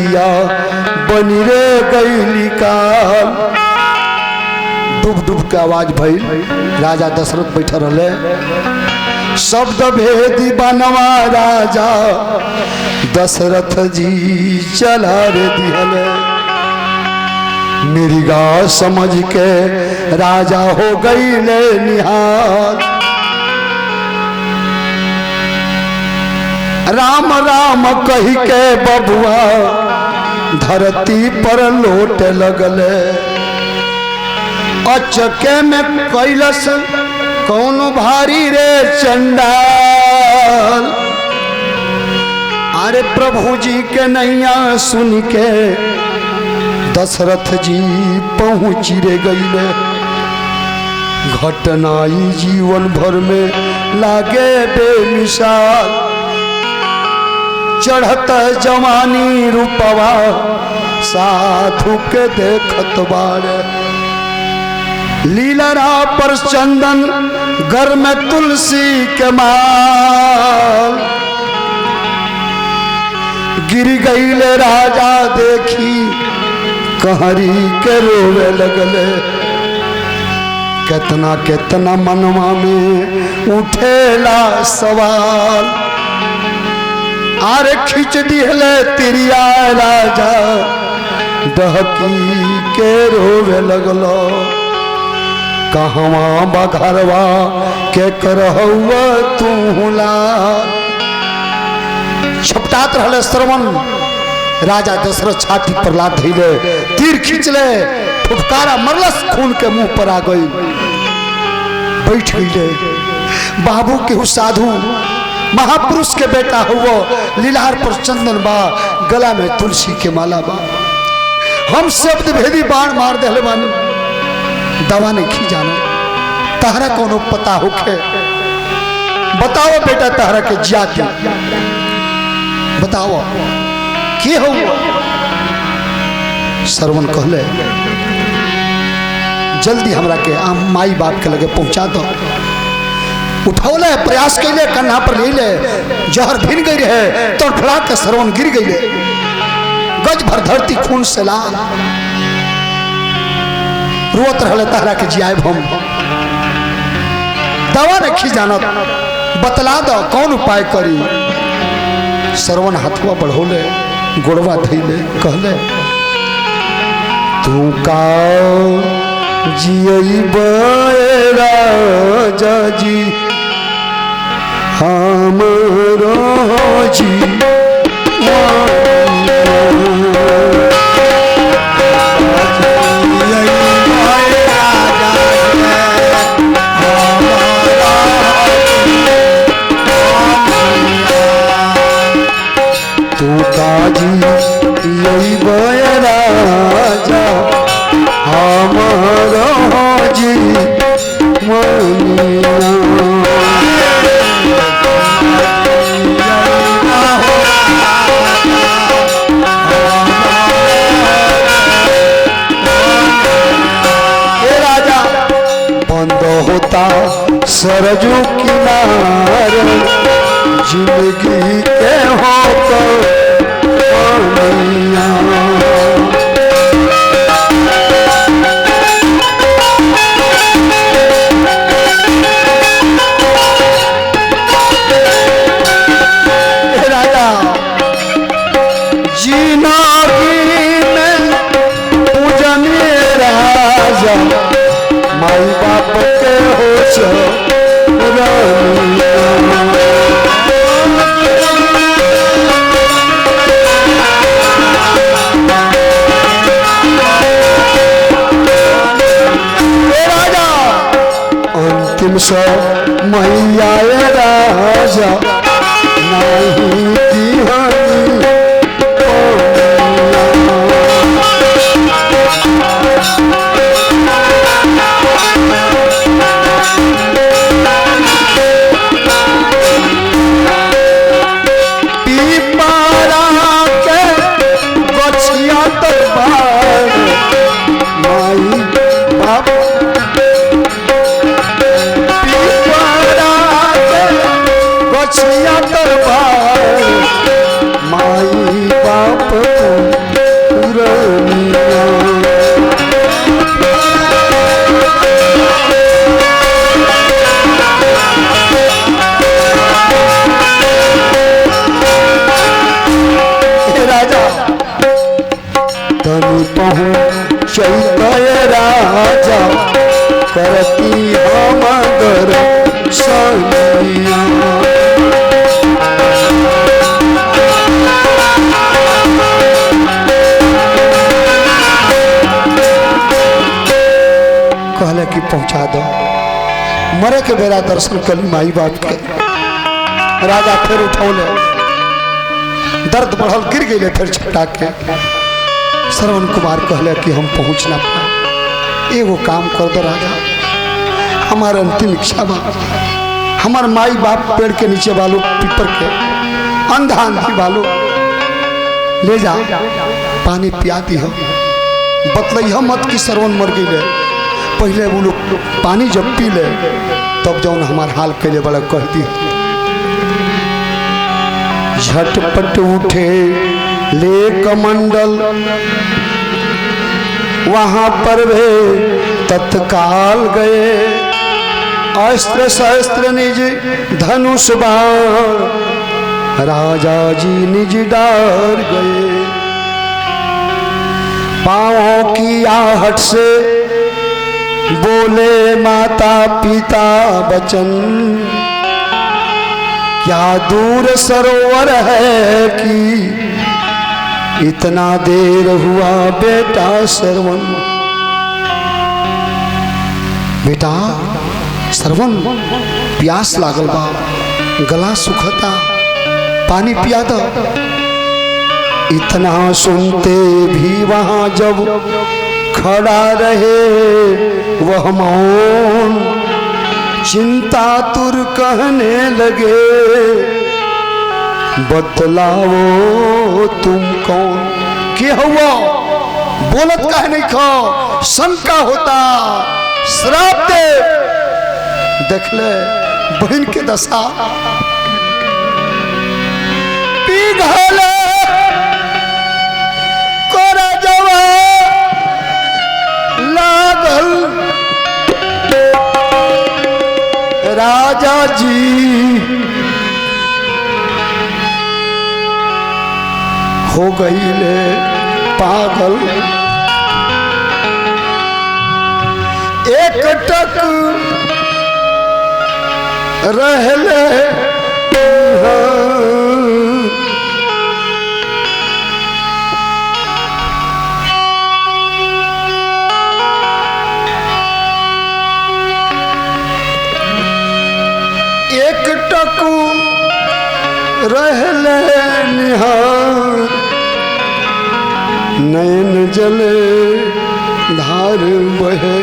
मैया बनी रे गईली काल। डूब डूब के आवाज भइल। राजा दशरथ बैठे रहे। शब्द भेदी बनवा राजा दशरथ जी चला रे दिहले। मेरी गा समझ के राजा हो गई ले निहाल। राम राम कही के बबुआ धरती पर लोट लगले। अचके में कैलस कौन भारी रे चंडाल। अरे प्रभु जी के नैया सुन के दशरथ जी पहुँच रे गईले। घटनाई जीवन भर में लागे बेमिसाल। चढ़त जवानी रूपवा साधु के देखत बारे। लीलरा पर चंदन घर में तुलसी के माल। गिर गईले राजा देखी कहरी के रोवे लगले। कितना कितना मनवा में उठेला सवाल। आरे खींच दिहले तिरिया राजा दहकी के रोवे लगलो। कहवा बघरवा के करहुआ तू लाल। छपटात रहले श्रवण। राजा दशरथ छाती पर लात धइले। तीर खींचले। फुफकारा मरलस। खून के मुंह पर आ गई। बैठ गईले। बाबू के साधु महापुरुष के बेटा हुआ। लीलार पर चंदन बा। गला में तुलसी के माला बा। हम शब्द भेदी बाण मार देले बानी। दवा नहीं खी जाना। तहरा कोनो पता होखे बताओ बेटा। तहरा के जाति बताओ के हो। श्रवण कहले जल्दी हमरा के माई बाप के लगे पहुंचा दो। उठौले प्रयास कैले। कन्हा पर ले ले। जहर भिन गई रहे तो फड़ा के श्रवण गिर गई। गज भर धरती खून से लाल। रोत रहले तहरा के जियाब हम। दवा नहीं जाना। बतला दो कौन उपाय करी। श्रवण हाथवा बढ़ोले। गोड़वा धैले। कहले तू का जियबे राजा जी हमरो जी। तू काजी यही राजा हमारा जी मनिया। राजा बंद होता सरजू किनारे। जिंदगी के हो राजा जीना में पूजने राजा माई बाप के हो सो मैया राजा नहीं धनु पहुँच राजा करती हम दर्शनिया। कहले कि पहुंचा दो, मरे के बेरा दर्शन कली माई बाप के। राजा फिर उठौले, दर्द बढ़ल, गिर गए फिर छटा के। श्रवण कुमार कहले कि हम पहुंच ना पाए, एगो काम कर दो राजा, हमारे अंतिम इच्छा बा, हमार माई बाप पेड़ के नीचे वालों, पीपर के अंधा अंधी वालों ले जा, पानी पिया दी हो, बतलैया मत कि श्रवण मर गई। पहले वो लोग पानी जब पी ले तब जौन हमार हाल कैले बड़ा कह दी। झटपट उठे ले कमंडल, वहां पर वे तत्काल गए, अस्त्र शस्त्र निज धनुष बाण, राजा जी निज डार गए। पांवों की आहट से बोले माता पिता बचन, क्या दूर सरोवर है कि इतना देर हुआ बेटा श्रवण। बेटा श्रवण प्यास लागल बा, गला सुखता, पानी पिया दो। इतना सुनते भी वहां जब खड़ा रहे वह मौन, चिंता तुर कहने लगे, बतलाओ तुम कौन। के हुआ बोलत काहे नहीं खो, शंका होता, श्राप दे। देख ले बहन के दशा, पिघले कोरा जवा लागल, राजा जी हो गई ले पागल। एक टक रहले एक टक रहले निहार, नयन जले धार बहे,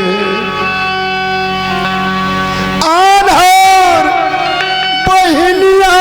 आधार बहिनिया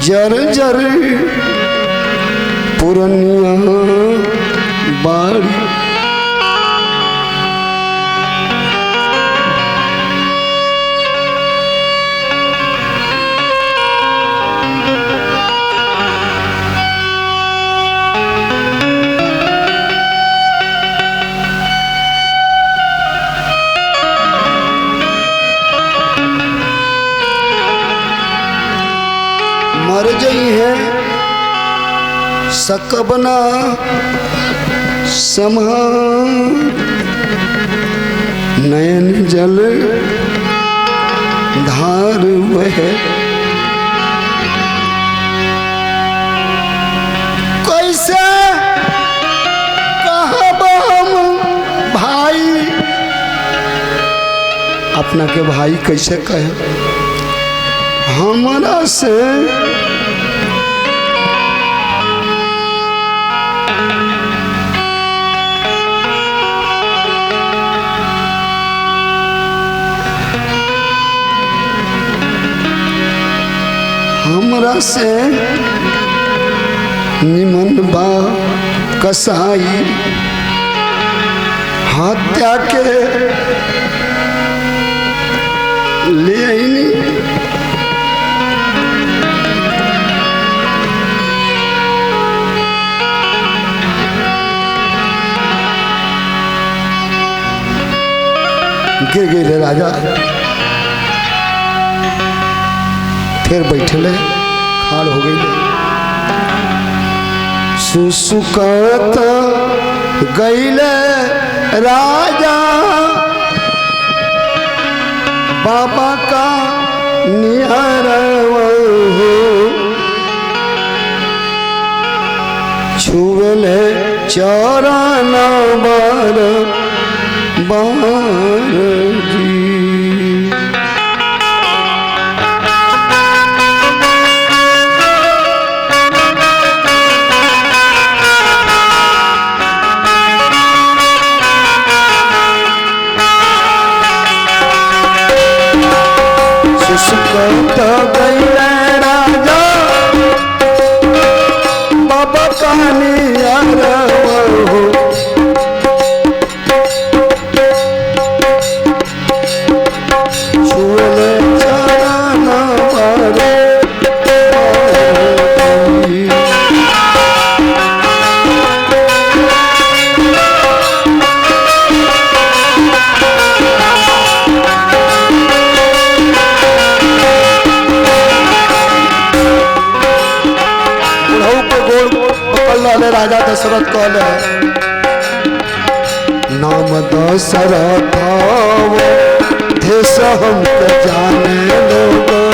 जर जर पुरनिया बाड़ी, मर गई है सकबना समा, नयन जल धार वह, कैसे कहब हम भाई, अपना के भाई कैसे कहे, हमारा से हमरा से निमन बा कसाई हत्या के ले आईनी गिर गए राजा फिर बैठले खाड़ हो गई सुसुकत गईले राजा बाबा का निहार हो छुले चरण बार बार जी सुसुकत गईले राजा बाबा का निहार हो राजा दशरथ कहले नाम दशरथ देश हम जाने लोग